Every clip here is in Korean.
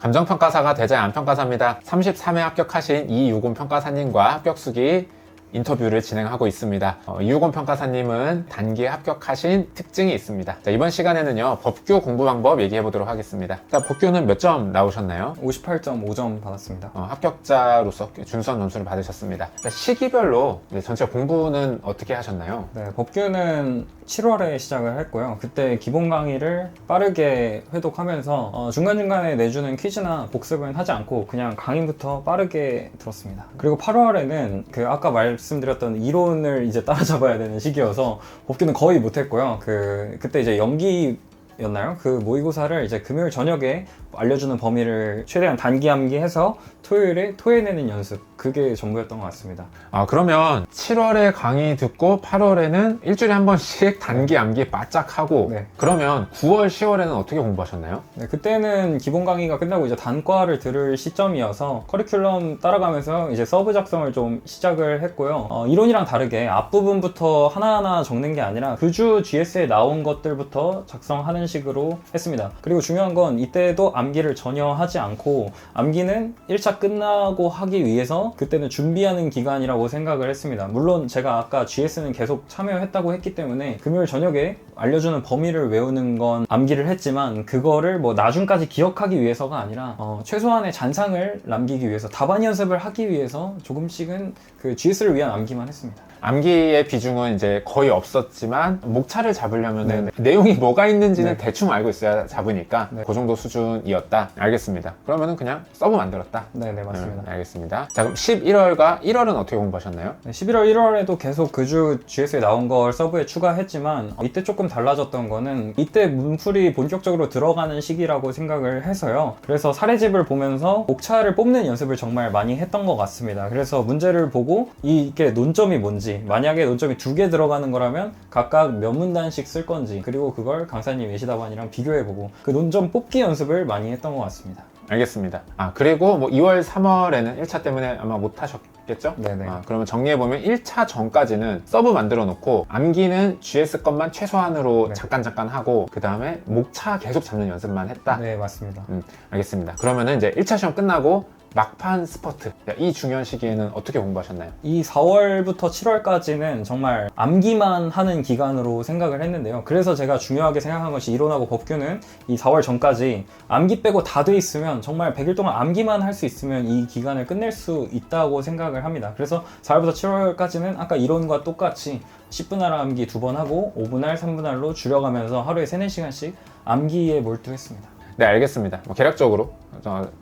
감정평가사가 대자의 안평가사입니다. 33회 합격하신 이유곤 평가사님과 합격수기 인터뷰를 진행하고 있습니다. 이유곤 평가사님은 단기에 합격하신 특징이 있습니다. 자, 이번 시간에는요, 법규 공부 방법 얘기해 보도록 하겠습니다. 자, 법규는 몇 점 나오셨나요? 58.5점 받았습니다. 합격자로서 준수한 점수를 받으셨습니다. 자, 시기별로 전체 공부는 어떻게 하셨나요? 네, 법규는 7월에 시작을 했고요. 그때 기본 강의를 빠르게 회독하면서 중간중간에 내주는 퀴즈나 복습은 하지 않고 그냥 강의부터 빠르게 들었습니다. 그리고 8월에는 그 아까 말씀드렸던 이론을 이제 따라잡아야 되는 시기여서 법규는 거의 못했고요. 그때 이제 연기였나요? 그 모의고사를 이제 금요일 저녁에 알려주는 범위를 최대한 단기 암기해서 토요일에 토해내는 연습, 그게 전부였던 것 같습니다. 그러면 7월에 강의 듣고 8월에는 일주일에 한 번씩 단기 암기 바짝 하고, 네. 그러면 9월, 10월에는 어떻게 공부하셨나요? 네, 그때는 기본 강의가 끝나고 이제 단과를 들을 시점이어서 커리큘럼 따라가면서 이제 서브 작성을 좀 시작을 했고요. 이론이랑 다르게 앞부분부터 하나하나 적는 게 아니라 그 주 GS에 나온 것들부터 작성하는 식으로 했습니다. 그리고 중요한 건 이때도 암기를 전혀 하지 않고, 암기는 1차 끝나고 하기 위해서 그때는 준비하는 기간이라고 생각을 했습니다. 물론 제가 아까 GS는 계속 참여했다고 했기 때문에 금요일 저녁에 알려주는 범위를 외우는 건 암기를 했지만, 그거를 뭐 나중까지 기억하기 위해서가 아니라 최소한의 잔상을 남기기 위해서, 답안 연습을 하기 위해서 조금씩은 그 GS를 위한 암기만 했습니다. 암기의 비중은 이제 거의 없었지만, 목차를 잡으려면 내용이 뭐가 있는지는 대충 알고 있어야 잡으니까 그 정도 수준이었다. 알겠습니다. 그러면은 그냥 서브 만들었다. 네, 맞습니다. 알겠습니다. 자, 그럼 11월과 1월은 어떻게 공부하셨나요? 네, 11월, 1월에도 계속 그 주 GS에 나온 걸 서브에 추가했지만, 이때 조금 달라졌던 거는 이때 문풀이 본격적으로 들어가는 시기라고 생각을 해서요. 그래서 사례집을 보면서 목차를 뽑는 연습을 정말 많이 했던 것 같습니다. 그래서 문제를 보고 이게 논점이 뭔지, 만약에 논점이 2개 들어가는 거라면 각각 몇 문단씩 쓸 건지, 그리고 그걸 강사님 예시답안이랑 비교해보고 그 논점 뽑기 연습을 많이 했던 것 같습니다. 알겠습니다. 그리고 뭐 2월, 3월에는 1차 때문에 아마 못 하셨겠죠? 네네. 그러면 정리해보면 1차 전까지는 서브 만들어 놓고, 암기는 GS 것만 최소한으로 잠깐 하고, 그 다음에 목차 계속 잡는 연습만 했다? 네, 맞습니다. 알겠습니다. 그러면은 이제 1차 시험 끝나고 막판 스퍼트, 이 중요한 시기에는 어떻게 공부하셨나요? 이 4월부터 7월까지는 정말 암기만 하는 기간으로 생각을 했는데요. 그래서 제가 중요하게 생각한 것이, 이론하고 법규는 이 4월 전까지 암기 빼고 다 돼 있으면, 정말 100일 동안 암기만 할 수 있으면 이 기간을 끝낼 수 있다고 생각을 합니다. 그래서 4월부터 7월까지는 아까 이론과 똑같이 10분할 암기 2번 하고 5분할, 3분할로 줄여가면서 하루에 3-4시간씩 암기에 몰두했습니다. 네, 알겠습니다. 개략적으로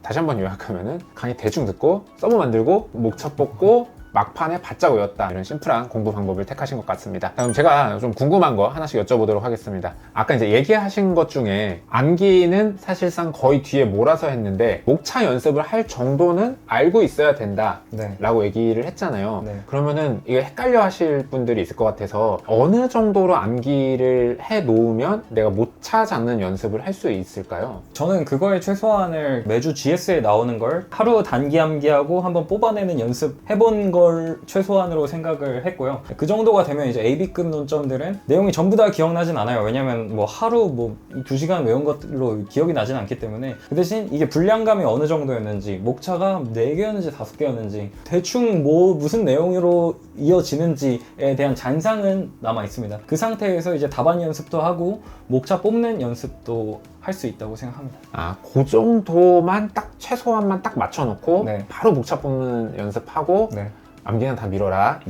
다시 한번 요약하면은, 강의 대충 듣고 서브 만들고 목차 뽑고 막판에 바짝 외웠다, 이런 심플한 공부 방법을 택하신 것 같습니다. 그럼 제가 좀 궁금한 거 하나씩 여쭤보도록 하겠습니다. 아까 이제 얘기하신 것 중에 암기는 사실상 거의 뒤에 몰아서 했는데 목차 연습을 할 정도는 알고 있어야 된다 라고 얘기를 했잖아요. 그러면은 이게 헷갈려 하실 분들이 있을 것 같아서, 어느 정도로 암기를 해 놓으면 내가 목차 잡는 연습을 할 수 있을까요? 저는 그거의 최소한을 매주 GS에 나오는 걸 하루 단기 암기하고 한번 뽑아내는 연습 해본 걸 최소한으로 생각을 했고요. 그 정도가 되면 이제 AB급 논점들은 내용이 전부 다 기억나진 않아요. 왜냐면 뭐 하루 2시간 외운 것로 기억이 나진 않기 때문에. 그 대신 이게 분량감이 어느 정도였는지, 목차가 4개였는지 5개였는지, 대충 무슨 내용으로 이어지는지에 대한 잔상은 남아 있습니다. 그 상태에서 이제 답안 연습도 하고 목차 뽑는 연습도 할 수 있다고 생각합니다. 그 정도만 최소한만 딱 맞춰놓고 바로 목차 뽑는 연습하고 암기는 다 미뤄라.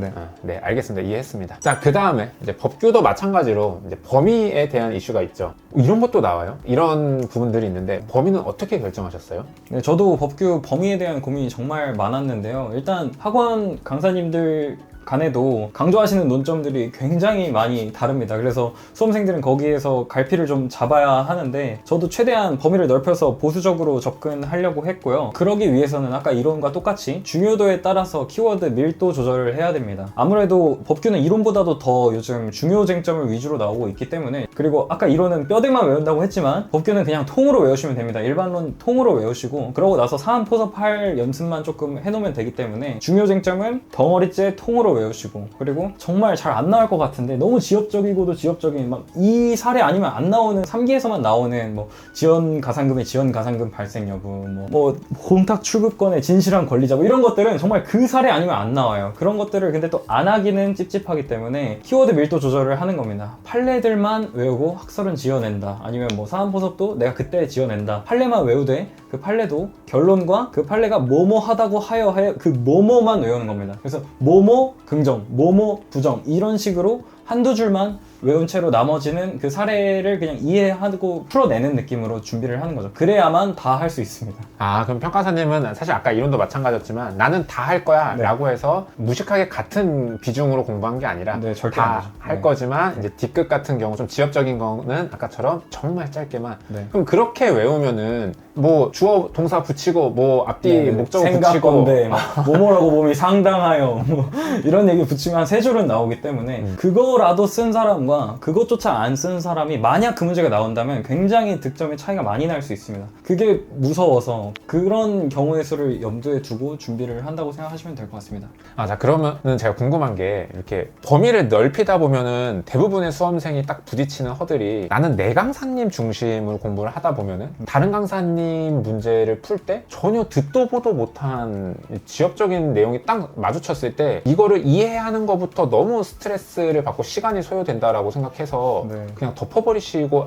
네, 알겠습니다. 이해했습니다. 자, 그 다음에 이제 법규도 마찬가지로 이제 범위에 대한 이슈가 있죠. 이런 것도 나와요. 이런 부분들이 있는데, 범위는 어떻게 결정하셨어요? 네, 저도 법규 범위에 대한 고민이 정말 많았는데요. 일단 학원 강사님들 간에도 강조하시는 논점들이 굉장히 많이 다릅니다. 그래서 수험생들은 거기에서 갈피를 좀 잡아야 하는데, 저도 최대한 범위를 넓혀서 보수적으로 접근하려고 했고요. 그러기 위해서는 아까 이론과 똑같이 중요도에 따라서 키워드 밀도 조절을 해야 됩니다. 아무래도 법규는 이론보다도 더 요즘 중요 쟁점을 위주로 나오고 있기 때문에, 그리고 아까 이론은 뼈대만 외운다고 했지만 법규는 그냥 통으로 외우시면 됩니다. 일반론 통으로 외우시고, 그러고 나서 사안 포섭할 연습만 조금 해놓으면 되기 때문에, 중요 쟁점은 덩어리째 통으로 통째로 외우시고, 그리고 정말 잘 안 나올 것 같은데 너무 지엽적이고도 지엽적인 막 이 사례 아니면 안 나오는 3기에서만 나오는 뭐 지연 가상금의 지연 가상금 발생 여부, 뭐 공탁 출급권의 진실한 권리자, 뭐 이런 것들은 정말 그 사례 아니면 안 나와요. 그런 것들을 근데 또 안 하기는 찝찝하기 때문에 키워드 밀도 조절을 하는 겁니다. 판례들만 외우고 학설은 지어낸다, 아니면 뭐 사안포섭도 내가 그때 지어낸다, 판례만 외우되 그 판례도 결론과 그 판례가 뭐뭐 하다고 하여 그 뭐뭐만 외우는 겁니다. 그래서 뭐뭐 긍정, 뭐뭐 부정, 이런 식으로 한두 줄만 외운 채로 나머지는 그 사례를 그냥 이해하고 풀어내는 느낌으로 준비를 하는 거죠. 그래야만 다 할 수 있습니다. 아, 그럼 평가사님은 사실 아까 이론도 마찬가지였지만 나는 다 할 거야 네. 라고 해서 무식하게 같은 비중으로 공부한 게 아니라 네, 절대 안 다 되죠. 할 네. 거지만 이제 D급 같은 경우 좀 지엽적인 거는 아까처럼 정말 짧게만. 네. 그럼 그렇게 외우면은 뭐 주어 동사 붙이고 뭐 앞뒤 목적어 붙이고 생각건데 뭐뭐라고 봄이 상당하여 뭐 이런 얘기 붙이면 한 3줄은 나오기 때문에 그거라도 쓴 사람과 그것조차 안 쓴 사람이 만약 그 문제가 나온다면 굉장히 득점의 차이가 많이 날 수 있습니다. 그게 무서워서 그런 경우의 수를 염두에 두고 준비를 한다고 생각하시면 될 것 같습니다. 아, 자, 그러면은 제가 궁금한 게 이렇게 범위를 넓히다 보면은 대부분의 수험생이 딱 부딪히는 허들이 나는 내 강사님 중심으로 공부를 하다 보면은 다른 강사님 문제를 풀 때 전혀 듣도 보도 못한 지엽적인 내용이 딱 마주쳤을 때 이거를 이해하는 것부터 너무 스트레스를 받고 시간이 소요된다라고 생각해서 네. 그냥 덮어버리시고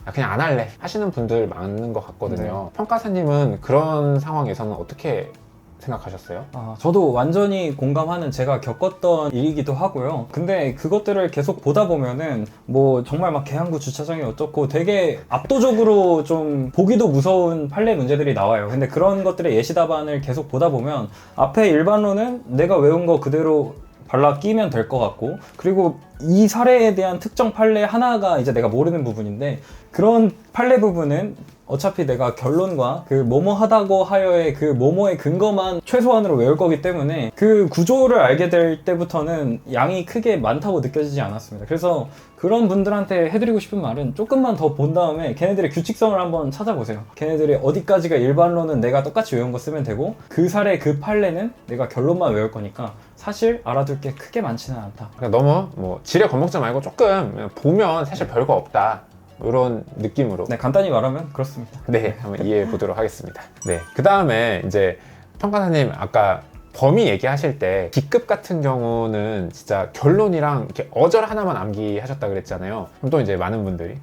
나 그냥 안 할래 하시는 분들 많은 것 같거든요. 평가사님은 그런 상황에서는 어떻게 생각하셨어요? 저도 완전히 공감하는, 제가 겪었던 일이기도 하고요. 근데 그것들을 계속 보다 보면은 뭐 정말 막 계양구 주차장이 어쩌고 되게 압도적으로 좀 보기도 무서운 판례 문제들이 나와요. 근데 그런 것들의 예시 답안을 계속 보다 보면 앞에 일반론은 내가 외운 거 그대로 발라 끼면 될 것 같고, 그리고 이 사례에 대한 특정 판례 하나가 이제 내가 모르는 부분인데 그런 판례 부분은 어차피 내가 결론과 그 뭐뭐 하다고 하여의 그 뭐뭐의 근거만 최소한으로 외울 거기 때문에 그 구조를 알게 될 때부터는 양이 크게 많다고 느껴지지 않았습니다. 그래서 그런 분들한테 해드리고 싶은 말은 조금만 더 본 다음에 걔네들의 규칙성을 한번 찾아보세요. 걔네들이 어디까지가 일반론은 내가 똑같이 외운 거 쓰면 되고 그 사례 그 판례는 내가 결론만 외울 거니까 사실 알아둘 게 크게 많지는 않다. 그러니까 너무 뭐 지레 겁먹지 말고 조금 보면 사실 별거 없다 이런 느낌으로 네, 간단히 말하면 그렇습니다. 네, 한번 이해해 보도록 하겠습니다. 네, 그 다음에 이제 평가사님 아까 범위 얘기하실 때 D급 같은 경우는 진짜 결론이랑 이렇게 어절 하나만 암기하셨다 그랬잖아요. 그럼 또 이제 많은 분들이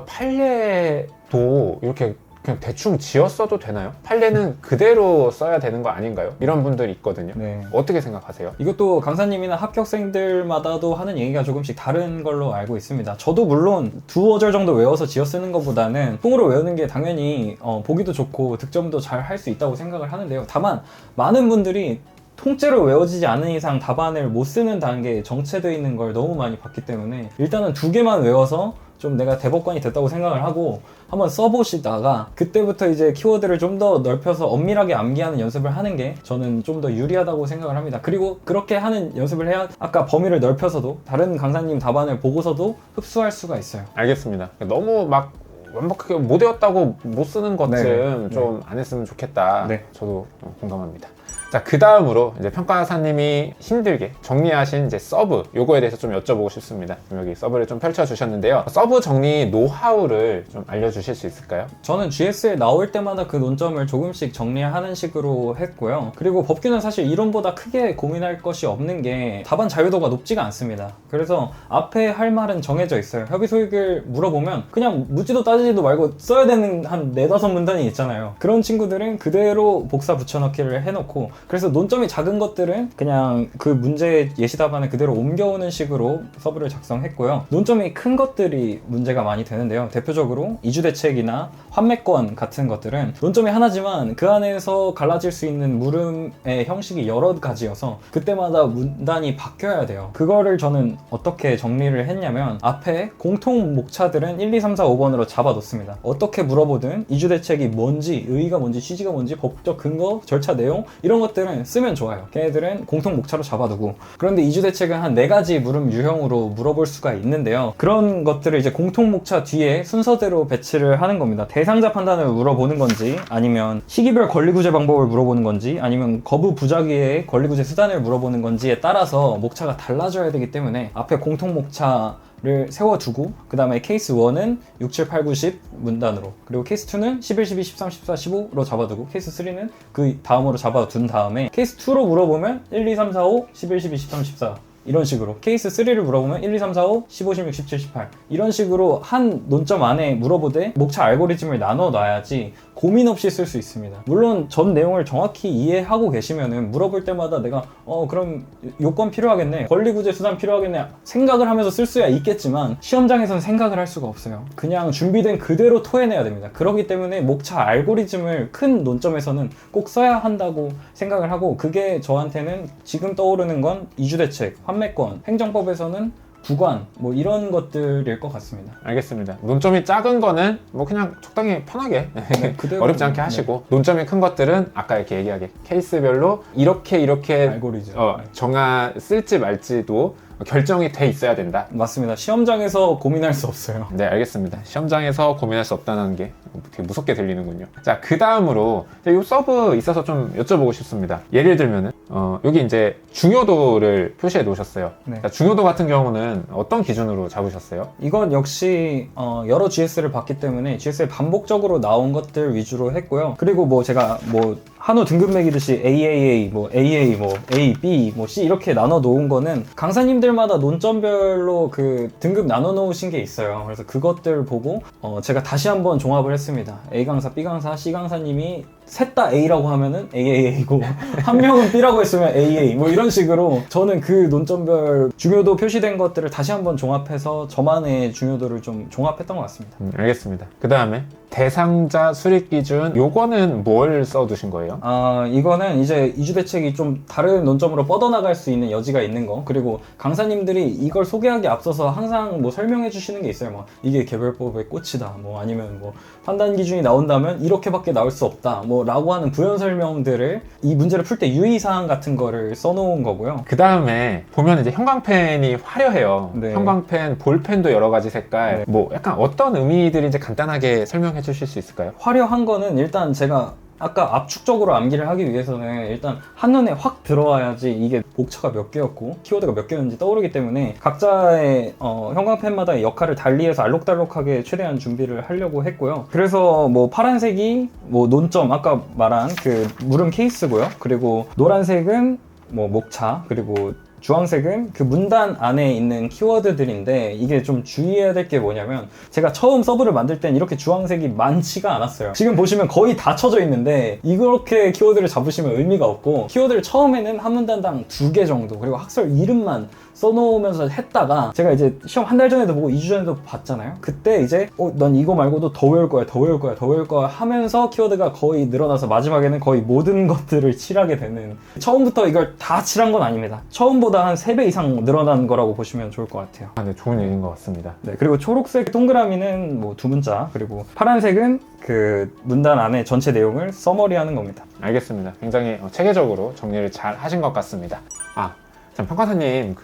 판례도 이렇게 그냥 대충 지었어도 되나요? 판례는 그대로 써야 되는 거 아닌가요? 이런 분들이 있거든요. 네. 어떻게 생각하세요? 이것도 강사님이나 합격생들마다도 하는 얘기가 조금씩 다른 걸로 알고 있습니다. 저도 물론 2어절 정도 외워서 지어 쓰는 것보다는 통으로 외우는 게 당연히 보기도 좋고 득점도 잘 할 수 있다고 생각을 하는데요. 다만 많은 분들이 통째로 외워지지 않은 이상 답안을 못 쓰는 단계에 정체되어 있는 걸 너무 많이 봤기 때문에 일단은 2개만 외워서 좀 내가 대법관이 됐다고 생각을 하고 한번 써보시다가 그때부터 이제 키워드를 좀 더 넓혀서 엄밀하게 암기하는 연습을 하는 게 저는 좀 더 유리하다고 생각을 합니다. 그리고 그렇게 하는 연습을 해야 아까 범위를 넓혀서도 다른 강사님 답안을 보고서도 흡수할 수가 있어요. 알겠습니다. 너무 막 완벽하게 못 외웠다고 못 쓰는 것쯤 네네. 좀 안 했으면 좋겠다. 네. 저도 공감합니다. 자, 그 다음으로 이제 평가사님이 힘들게 정리하신 이제 서브 요거에 대해서 좀 여쭤보고 싶습니다. 여기 서브를 좀 펼쳐주셨는데요. 서브 정리 노하우를 좀 알려주실 수 있을까요? 저는 GS에 나올 때마다 그 논점을 조금씩 정리하는 식으로 했고요. 그리고 법규는 사실 이론보다 크게 고민할 것이 없는 게 답안 자유도가 높지가 않습니다. 그래서 앞에 할 말은 정해져 있어요. 협의 소익을 물어보면 그냥 묻지도 따지지도 말고 써야 되는 한 4-5문단이 있잖아요. 그런 친구들은 그대로 복사 붙여넣기를 해놓고, 그래서 논점이 작은 것들은 그냥 그 문제 예시 답안을 그대로 옮겨오는 식으로 서브를 작성했고요. 논점이 큰 것들이 문제가 많이 되는데요. 대표적으로 이주대책이나 환매권 같은 것들은 논점이 하나지만 그 안에서 갈라질 수 있는 물음의 형식이 여러 가지여서 그때마다 문단이 바뀌어야 돼요. 그거를 저는 어떻게 정리를 했냐면 앞에 공통 목차들은 1, 2, 3, 4, 5번으로 잡아뒀습니다. 어떻게 물어보든 이주대책이 뭔지, 의의가 뭔지, 취지가 뭔지, 법적 근거, 절차 내용 이런 것들은 쓰면 좋아요. 걔네들은 공통 목차로 잡아두고. 그런데 이주 대책은 한 4가지 물음 유형으로 물어볼 수가 있는데요. 그런 것들을 이제 공통 목차 뒤에 순서대로 배치를 하는 겁니다. 대상자 판단을 물어보는 건지, 아니면 시기별 권리구제 방법을 물어보는 건지, 아니면 거부 부작위의 권리구제 수단을 물어보는 건지에 따라서 목차가 달라져야 되기 때문에 앞에 공통 목차를 세워두고, 그 다음에 케이스 1은 6, 7, 8, 9, 10 문단으로, 그리고 케이스 2는 11, 12, 13, 14, 15로 잡아두고, 케이스 3는 그 다음으로 잡아둔 다음에 케이스 2로 물어보면 1, 2, 3, 4, 5, 11, 12, 13, 14 이런 식으로, 케이스 3를 물어보면 1, 2, 3, 4, 5, 15, 16, 17, 18 이런 식으로 한 논점 안에 물어보되 목차 알고리즘을 나눠 놔야지 고민 없이 쓸 수 있습니다. 물론 전 내용을 정확히 이해하고 계시면은 물어볼 때마다 내가 그럼 요건 필요하겠네, 권리구제 수단 필요하겠네 생각을 하면서 쓸 수야 있겠지만, 시험장에서는 생각을 할 수가 없어요. 그냥 준비된 그대로 토해내야 됩니다. 그렇기 때문에 목차 알고리즘을 큰 논점에서는 꼭 써야 한다고 생각을 하고, 그게 저한테는 지금 떠오르는 건 이주대책, 환매권, 행정법에서는 구관, 뭐 이런 것들일 것 같습니다. 알겠습니다. 논점이 작은 거는 뭐 그냥 적당히 편하게 그대로 어렵지 않게 하시고, 논점이 큰 것들은 아까 이렇게 얘기하게 케이스별로 이렇게 알고리즘 쓸지 말지도 결정이 돼 있어야 된다. 맞습니다. 시험장에서 고민할 수 없어요. 네, 알겠습니다. 시험장에서 고민할 수 없다는 게 되게 무섭게 들리는군요. 자, 그 다음으로 이 서브 있어서 좀 여쭤보고 싶습니다. 예를 들면은 여기 이제 중요도를 표시해 놓으셨어요. 네. 자, 중요도 같은 경우는 어떤 기준으로 잡으셨어요? 이건 역시 여러 GS를 봤기 때문에 GS에 반복적으로 나온 것들 위주로 했고요. 그리고 뭐 제가 뭐 한우 등급 매기듯이 AAA, 뭐 AA, 뭐 A, B, 뭐 C 이렇게 나눠 놓은 거는 강사님들마다 논점별로 그 등급 나눠 놓으신 게 있어요. 그래서 그것들 보고 제가 다시 한번 종합을 했습니다. A 강사, B 강사, C 강사님이 셋 다 A라고 하면은 AAA고 한 명은 B라고 했으면 AA 뭐 이런 식으로 저는 그 논점별 중요도 표시된 것들을 다시 한번 종합해서 저만의 중요도를 좀 종합했던 것 같습니다. 알겠습니다. 그 다음에 대상자 수립 기준, 요거는 뭘 써두신 거예요? 이거는 이제 이주대책이 좀 다른 논점으로 뻗어나갈 수 있는 여지가 있는 거, 그리고 강사님들이 이걸 소개하기 앞서서 항상 뭐 설명해 주시는 게 있어요. 뭐 이게 개별법의 꽃이다, 뭐 아니면 뭐 판단 기준이 나온다면 이렇게밖에 나올 수 없다, 뭐 라고 하는 부연 설명들을 이 문제를 풀 때 유의사항 같은 거를 써놓은 거고요. 그 다음에 보면 이제 형광펜이 화려해요. 네. 형광펜, 볼펜도 여러 가지 색깔, 네. 뭐 약간 어떤 의미들인지 간단하게 설명해 주실 수 있을까요? 화려한 거는 일단 제가 아까 압축적으로 암기를 하기 위해서는 일단 한눈에 확 들어와야지 이게 목차가 몇 개였고 키워드가 몇 개였는지 떠오르기 때문에 각자의 형광펜마다의 역할을 달리해서 알록달록하게 최대한 준비를 하려고 했고요. 그래서 뭐 파란색이 뭐 논점, 아까 말한 그 물음 케이스고요. 그리고 노란색은 뭐 목차, 그리고 주황색은 그 문단 안에 있는 키워드들인데, 이게 좀 주의해야 될 게 뭐냐면, 제가 처음 서브를 만들 땐 이렇게 주황색이 많지가 않았어요. 지금 보시면 거의 다 쳐져 있는데 이렇게 키워드를 잡으시면 의미가 없고, 키워드를 처음에는 한 문단당 2개 정도, 그리고 학설 이름만 써놓으면서 했다가, 제가 이제 시험 한 달 전에도 보고 2주 전에도 봤잖아요. 그때 이제 넌 이거 말고도 더 외울 거야, 더 외울 거야, 더 외울 거야 하면서 키워드가 거의 늘어나서 마지막에는 거의 모든 것들을 칠하게 되는, 처음부터 이걸 다 칠한 건 아닙니다. 처음보다 한 3배 이상 늘어난 거라고 보시면 좋을 것 같아요. 네, 좋은 얘기인 것 같습니다. 네, 그리고 초록색 동그라미는 뭐 2문자, 그리고 파란색은 그 문단 안에 전체 내용을 서머리하는 겁니다. 알겠습니다. 굉장히 체계적으로 정리를 잘 하신 것 같습니다. 참, 평가사님,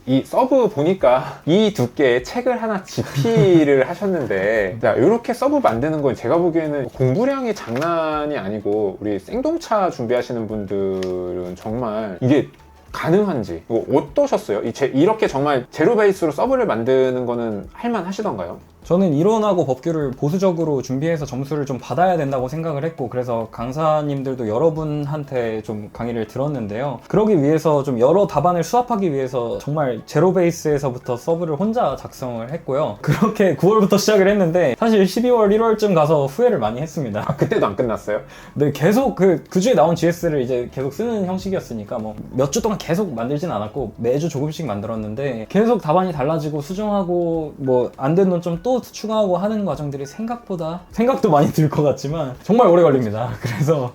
이 서브 보니까 이 두께의 책을 하나 집필을 하셨는데, 자, 이렇게 서브 만드는 건 제가 보기에는 공부량이 장난이 아니고, 우리 생동차 준비하시는 분들은 정말 이게 가능한지 어떠셨어요? 이렇게 정말 제로 베이스로 서브를 만드는 거는 할만 하시던가요? 저는 이론하고 법규를 보수적으로 준비해서 점수를 좀 받아야 된다고 생각을 했고, 그래서 강사님들도 여러분한테 좀 강의를 들었는데요. 그러기 위해서 좀 여러 답안을 수합하기 위해서 정말 제로 베이스에서부터 서브를 혼자 작성을 했고요. 그렇게 9월부터 시작을 했는데 사실 12월, 1월쯤 가서 후회를 많이 했습니다. 그때도 안 끝났어요? 네, 계속 그 주에 나온 GS를 이제 계속 쓰는 형식이었으니까 뭐 몇 주 동안 계속 만들진 않았고 매주 조금씩 만들었는데, 계속 답안이 달라지고 수정하고 뭐 안 된 논점 또 레이아웃 추가하고 하는 과정들이 생각도 많이 들 것 같지만 정말 오래 걸립니다. 그래서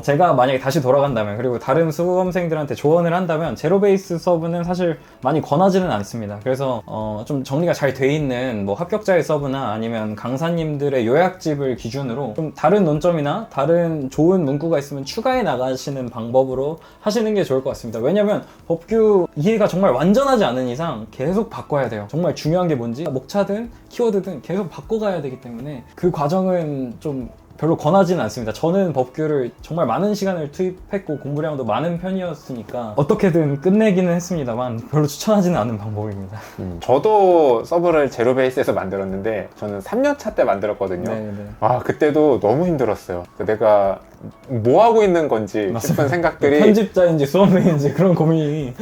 제가 만약에 다시 돌아간다면, 그리고 다른 수험생들한테 조언을 한다면 제로 베이스 서브는 사실 많이 권하지는 않습니다. 그래서 좀 정리가 잘 돼 있는 뭐 합격자의 서브나 아니면 강사님들의 요약집을 기준으로 좀 다른 논점이나 다른 좋은 문구가 있으면 추가해 나가시는 방법으로 하시는 게 좋을 것 같습니다. 왜냐면 법규 이해가 정말 완전하지 않은 이상 계속 바꿔야 돼요. 정말 중요한 게 뭔지 목차든 키워드든 계속 바꿔가야 되기 때문에 그 과정은 좀 별로 권하지는 않습니다. 저는 법규를 정말 많은 시간을 투입했고 공부량도 많은 편이었으니까 어떻게든 끝내기는 했습니다만 별로 추천하지는 않는 방법입니다. 저도 서브를 제로 베이스에서 만들었는데 저는 3년차 때 만들었거든요. 네네. 그때도 너무 힘들었어요. 내가 뭐 하고 있는 건지 싶은 생각들이 편집자인지 수험생인지 그런 고민이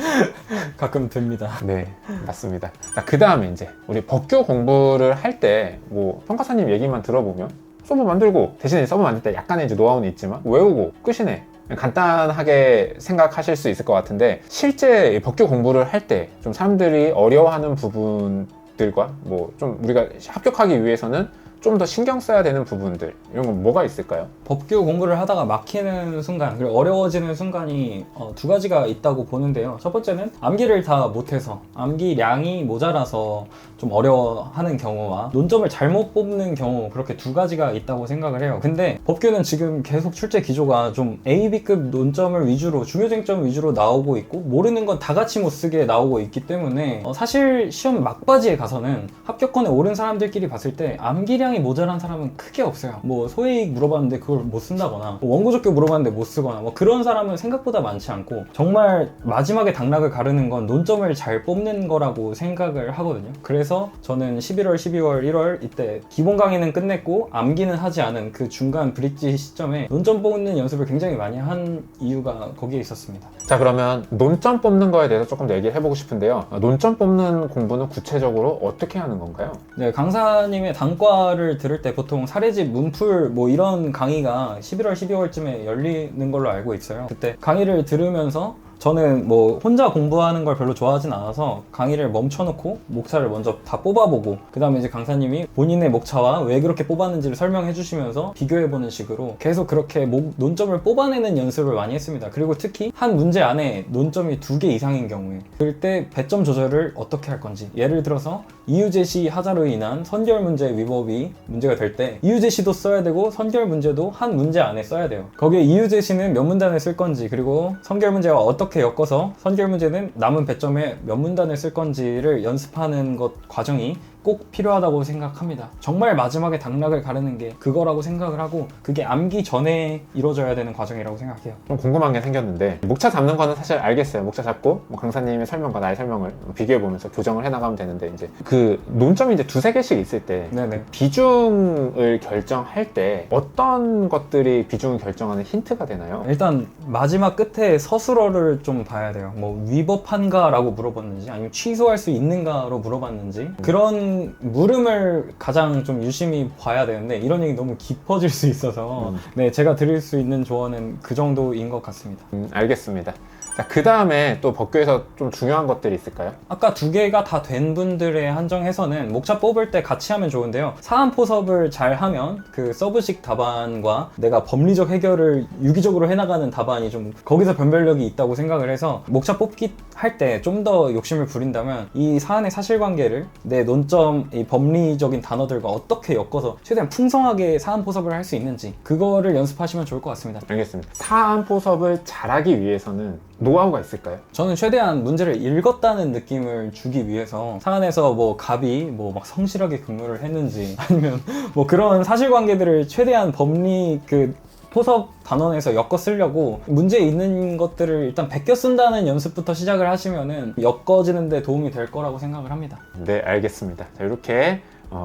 가끔 듭니다. 네, 맞습니다. 그 다음에 이제 우리 법규 공부를 할 때 뭐 평가사님 얘기만 들어보면 서브 만들고, 대신에 서브 만들 때 약간의 이제 노하우는 있지만 외우고 끝이네, 간단하게 생각하실 수 있을 것 같은데, 실제 법규 공부를 할 때 좀 사람들이 어려워하는 부분들과 뭐 좀 우리가 합격하기 위해서는 좀 더 신경 써야 되는 부분들, 이런 건 뭐가 있을까요? 법규 공부를 하다가 막히는 순간, 그리고 어려워지는 순간이 두 가지가 있다고 보는데요. 첫 번째는 암기를 다 못해서, 암기량이 모자라서 좀 어려워하는 경우와 논점을 잘못 뽑는 경우, 그렇게 두 가지가 있다고 생각을 해요. 근데 법규는 지금 계속 출제 기조가 좀 A, B급 논점을 위주로, 중요쟁점 위주로 나오고 있고, 모르는 건 다 같이 못 쓰게 나오고 있기 때문에 사실 시험 막바지에 가서는 합격권에 오른 사람들끼리 봤을 때 암기량이 모자란 사람은 크게 없어요. 뭐 소액 물어봤는데 그걸 못 쓴다거나, 뭐 원고적교 물어봤는데 못 쓰거나, 뭐 그런 사람은 생각보다 많지 않고, 정말 마지막에 당락을 가르는 건 논점을 잘 뽑는 거라고 생각을 하거든요. 그래서 저는 11월, 12월, 1월 이때 기본 강의는 끝냈고 암기는 하지 않은 그 중간 브릿지 시점에 논점 뽑는 연습을 굉장히 많이 한 이유가 거기에 있었습니다. 자, 그러면 논점 뽑는 거에 대해서 조금 더 얘기를 해보고 싶은데요. 논점 뽑는 공부는 구체적으로 어떻게 하는 건가요? 네, 강사님의 단과를 들을 때 보통 사례집, 문풀 뭐 이런 강의가 11월, 12월쯤에 열리는 걸로 알고 있어요. 그때 강의를 들으면서 저는 뭐 혼자 공부하는 걸 별로 좋아하진 않아서 강의를 멈춰놓고 목차를 먼저 다 뽑아보고, 그 다음에 이제 강사님이 본인의 목차와 왜 그렇게 뽑았는지를 설명해 주시면서 비교해보는 식으로 계속 그렇게 논점을 뽑아내는 연습을 많이 했습니다. 그리고 특히 한 문제 안에 논점이 2개 이상인 경우에 그럴 때 배점 조절을 어떻게 할 건지, 예를 들어서 이유제시 하자로 인한 선결 문제 위법이 문제가 될 때 이유제시도 써야 되고 선결 문제도 한 문제 안에 써야 돼요. 거기에 이유제시는 몇 문단을 쓸 건지, 그리고 선결 문제와 어떻게 엮어서 선결 문제는 남은 배점에 몇 문단을 쓸 건지를 연습하는 것 과정이 꼭 필요하다고 생각합니다. 정말 마지막에 당락을 가르는 게 그거라고 생각을 하고, 그게 암기 전에 이루어져야 되는 과정이라고 생각해요. 좀 궁금한 게 생겼는데, 목차 잡는 거는 사실 알겠어요. 목차 잡고 뭐 강사님의 설명과 나의 설명을 비교해보면서 교정을 해나가면 되는데, 이제 그 논점이 이제 2-3개씩 있을 때 네네. 비중을 결정할 때 어떤 것들이 비중을 결정하는 힌트가 되나요? 일단 마지막 끝에 서술어를 좀 봐야 돼요. 뭐 위법한가라고 물어봤는지, 아니면 취소할 수 있는가로 물어봤는지, 그런 물음을 가장 좀 유심히 봐야 되는데, 이런 얘기 너무 깊어질 수 있어서 네, 제가 드릴 수 있는 조언은 그 정도인 것 같습니다. 알겠습니다. 자, 그 다음에 또 법규에서 좀 중요한 것들이 있을까요? 아까 2개가 다 된 분들에 한정해서는 목차 뽑을 때 같이 하면 좋은데요. 사안 포섭을 잘 하면 그 서브식 답안과 내가 법리적 해결을 유기적으로 해나가는 답안이 좀 거기서 변별력이 있다고 생각을 해서, 목차 뽑기 할 때 좀 더 욕심을 부린다면 이 사안의 사실관계를 내 논점, 이 법리적인 단어들과 어떻게 엮어서 최대한 풍성하게 사안 포섭을 할 수 있는지, 그거를 연습하시면 좋을 것 같습니다. 알겠습니다. 사안 포섭을 잘하기 위해서는 노하우가 있을까요? 저는 최대한 문제를 읽었다는 느낌을 주기 위해서 사안에서 뭐 갑이 뭐 막 성실하게 근무를 했는지, 아니면 뭐 그런 사실관계들을 최대한 법리 그 포섭 단원에서 엮어 쓰려고 문제에 있는 것들을 일단 베껴 쓴다는 연습부터 시작을 하시면은 엮어지는 데 도움이 될 거라고 생각을 합니다. 네, 알겠습니다. 자, 이렇게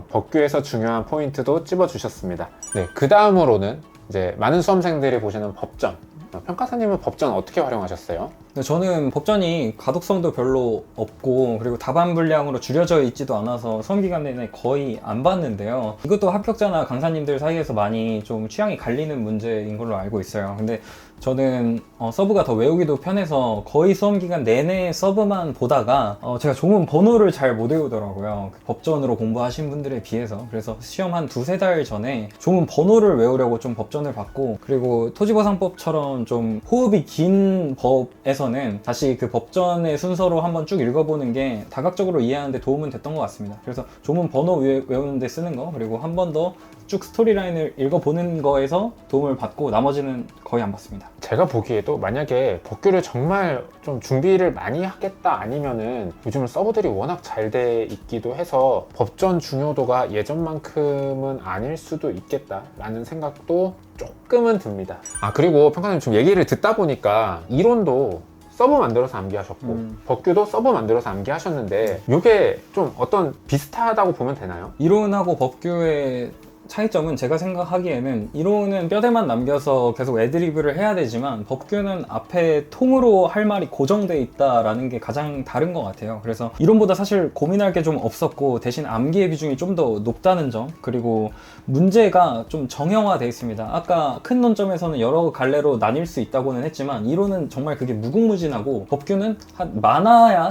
법규에서 중요한 포인트도 찝어주셨습니다. 네, 그 다음으로는 이제 많은 수험생들이 보시는 법점, 평가사님은 법전 어떻게 활용하셨어요? 근데 저는 법전이 가독성도 별로 없고 그리고 답안 분량으로 줄여져 있지도 않아서 수험 기간 내내 거의 안 봤는데요. 이것도 합격자나 강사님들 사이에서 많이 좀 취향이 갈리는 문제인 걸로 알고 있어요. 근데 저는 서브가 더 외우기도 편해서 거의 수험 기간 내내 서브만 보다가 제가 조문 번호를 잘 못 외우더라고요. 그 법전으로 공부하신 분들에 비해서. 그래서 시험 한 두세 달 전에 조문 번호를 외우려고 좀 법전을 봤고, 그리고 토지보상법처럼 좀 호흡이 긴 법에서는 다시 그 법전의 순서로 한번 쭉 읽어보는 게 다각적으로 이해하는데 도움은 됐던 것 같습니다. 그래서 조문 번호 외우는데 쓰는 거, 그리고 한 번 더 쭉 스토리라인을 읽어보는 거에서 도움을 받고 나머지는 거의 안 받습니다. 제가 보기에도 만약에 법규를 정말 좀 준비를 많이 하겠다 아니면은 요즘은 서브들이 워낙 잘 돼 있기도 해서 법전 중요도가 예전만큼은 아닐 수도 있겠다라는 생각도 조금은 듭니다. 그리고 평가님 지금 얘기를 듣다 보니까 이론도 서브 만들어서 암기하셨고 법규도 서브 만들어서 암기하셨는데 이게 좀 어떤 비슷하다고 보면 되나요? 이론하고 법규의 차이점은 제가 생각하기에는 이론은 뼈대만 남겨서 계속 애드리브를 해야 되지만 법규는 앞에 통으로 할 말이 고정돼 있다라는 게 가장 다른 것 같아요. 그래서 이론보다 사실 고민할 게 좀 없었고 대신 암기의 비중이 좀 더 높다는 점, 그리고 문제가 좀 정형화돼 있습니다. 아까 큰 논점에서는 여러 갈래로 나뉠 수 있다고는 했지만 이론은 정말 그게 무궁무진하고 법규는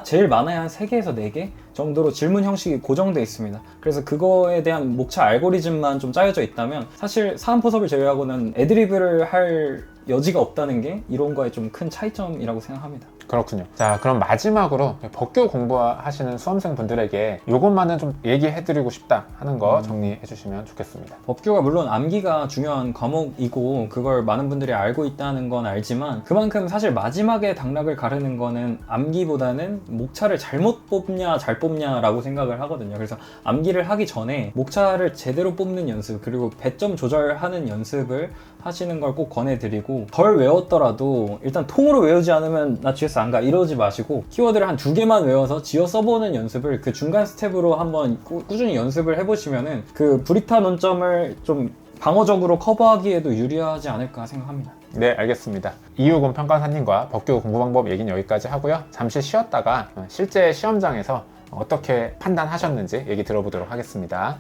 제일 많아야 한 3개에서 4개 정도로 질문 형식이 고정돼 있습니다. 그래서 그거에 대한 목차 알고리즘만 좀 짜여져 있다면 사실 사안포섭을 제외하고는 애드리브를 할 여지가 없다는 게 이론과의 좀 큰 차이점이라고 생각합니다. 그렇군요. 자, 그럼 마지막으로 법규 공부하시는 수험생 분들에게 이것만은 좀 얘기해드리고 싶다 하는 거 정리해 주시면 좋겠습니다. 법규가 물론 암기가 중요한 과목이고 그걸 많은 분들이 알고 있다는 건 알지만 그만큼 사실 마지막에 당락을 가르는 거는 암기보다는 목차를 잘못 뽑냐 잘 뽑냐라고 생각을 하거든요. 그래서 암기를 하기 전에 목차를 제대로 뽑는 연습, 그리고 배점 조절하는 연습을 하시는 걸 꼭 권해드리고, 덜 외웠더라도 일단 통으로 외우지 않으면 나 GS 안 가 이러지 마시고 키워드를 한 2개만 외워서 지어 써보는 연습을 그 중간 스텝으로 한번 꾸준히 연습을 해보시면은 그 브리타 논점을 좀 방어적으로 커버하기에도 유리하지 않을까 생각합니다. 네, 알겠습니다. 이유곤 평가사님과 법규 공부 방법 얘기는 여기까지 하고요. 잠시 쉬었다가 실제 시험장에서 어떻게 판단하셨는지 얘기 들어보도록 하겠습니다.